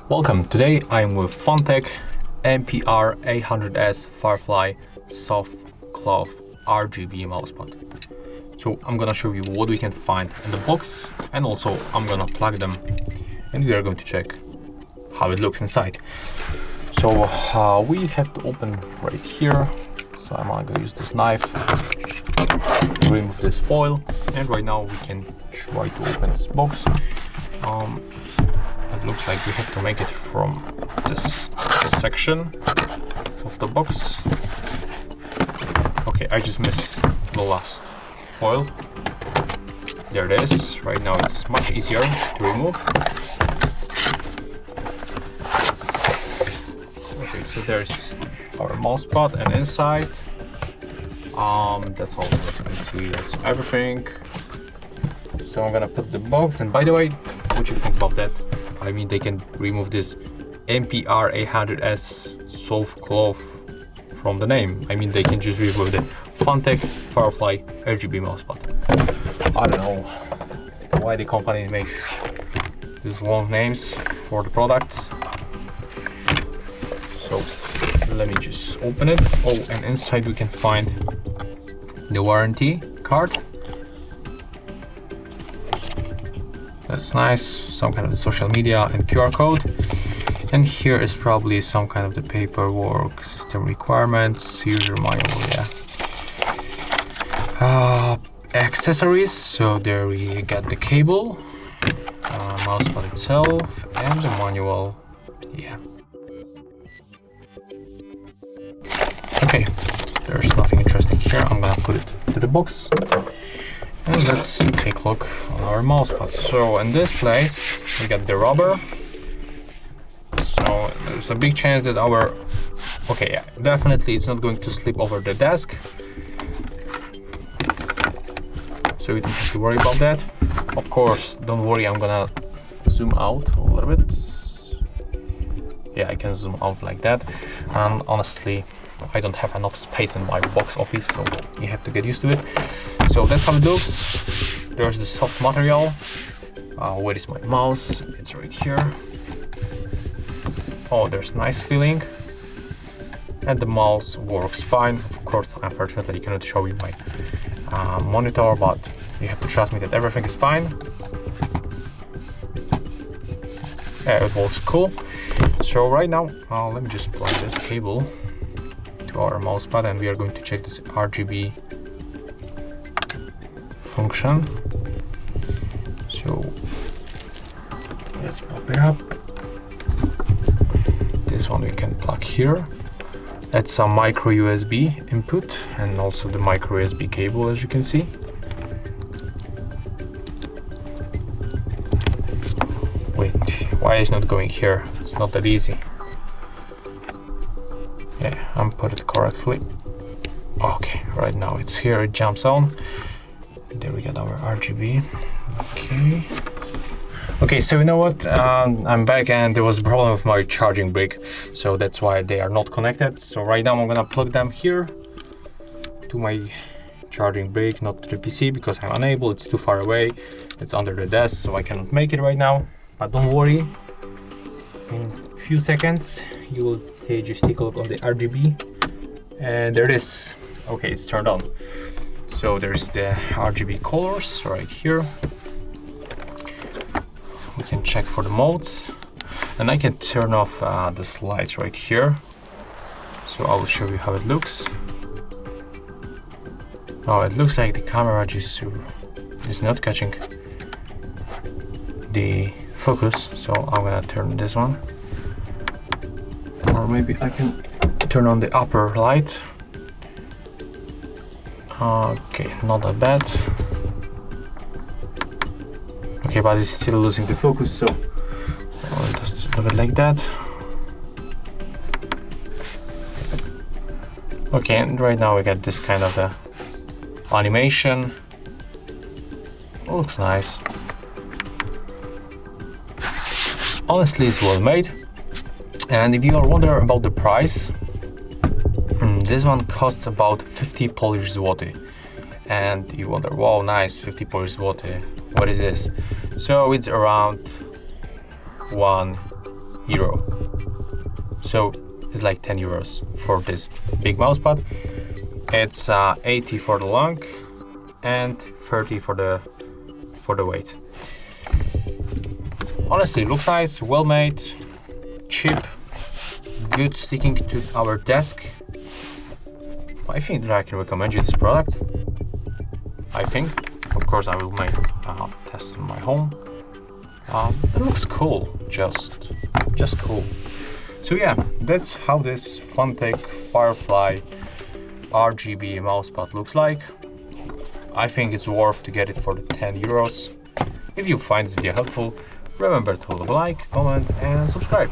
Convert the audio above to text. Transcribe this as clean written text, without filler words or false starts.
Welcome, today I'm with Fantech MPR800s Firefly Soft Cloth RGB mousepad. So I'm gonna show you what we can find in the box, and also I'm gonna plug them and we are going to check how it looks inside. So we have to open right here. So I'm gonna use this knife to remove this foil, and right now we can try to open this box. It looks like we have to make it from this section of the box. Okay, I just missed the last foil. There it is. Right now it's much easier to remove. Okay, so there's our mousepad, and inside, that's all. As you can see, that's everything. So I'm gonna put the box, and by the way, what do you think about that? I mean, they can remove this MPR800s soft cloth from the name. I mean, they can just remove the Fantech Firefly RGB mousepad. I don't know why the company makes these long names for the products. So let me just open it. Oh, and inside we can find the warranty card. That's nice, some kind of the social media and QR code. And here is probably some kind of the paperwork, system requirements, user manual, yeah. Accessories, so there we get the cable, mousepad itself, and the manual, yeah. Okay, there's nothing interesting here. I'm gonna put it to the box. And let's take a look on our mousepad. So in this place, we got the rubber. So there's a big chance that okay, yeah, definitely it's not going to slip over the desk. So you don't have to worry about that. Of course, don't worry, I'm gonna zoom out a little bit. Yeah, I can zoom out like that. And honestly, I don't have enough space in my box office, so you have to get used to it. So that's how it looks. There's the soft material. Where is my mouse? It's right here. Oh, there's nice feeling. And the mouse works fine. Of course, unfortunately, I cannot show you my monitor, but you have to trust me that everything is fine. Yeah, it works cool. So right now, let me just plug this cable to our mousepad, and we are going to check this RGB function. So let's pop it up. This one we can plug here. That's some micro USB input, and also the micro USB cable, as you can see. Wait, why is it not going here? It's not that easy. Yeah, I'm put it correctly. Okay, right now it's here, it jumps on. There we get our RGB. Okay, so you know what? I'm back, and there was a problem with my charging brick, so that's why they are not connected. So right now I'm gonna plug them here to my charging brick, not to the PC, because I'm unable. It's too far away. It's under the desk, so I cannot make it right now. But don't worry. In a few seconds, you will just take a look on the RGB, and there it is. Okay, it's turned on. So there's the RGB colors right here. We can check for the modes, and I can turn off the slides right here. So I will show you how it looks. Oh, it looks like the camera just is not catching the focus. So I'm gonna turn this one, or maybe I can turn on the upper light. Okay, not that bad. Okay, but it's still losing the focus, so I'll just leave it like that. Okay, and right now we got this kind of animation. Looks nice. Honestly, it's well made. And if you are wondering about the price, this one costs about 50 Polish zloty. And you wonder, wow, nice, 50 Polish zloty. What is this? So it's around €1. So it's like 10 euros for this big mousepad. It's 80 for the long and 30 for the weight. Honestly, looks nice, well made, cheap, good sticking to our desk. I think that I can recommend you this product. I think, of course, I will make tests in my home. It looks cool, just cool. So yeah, that's how this Fantech Firefly RGB mousepad looks like. I think it's worth to get it for the 10 euros. If you find this video helpful, remember to leave a like, comment and subscribe.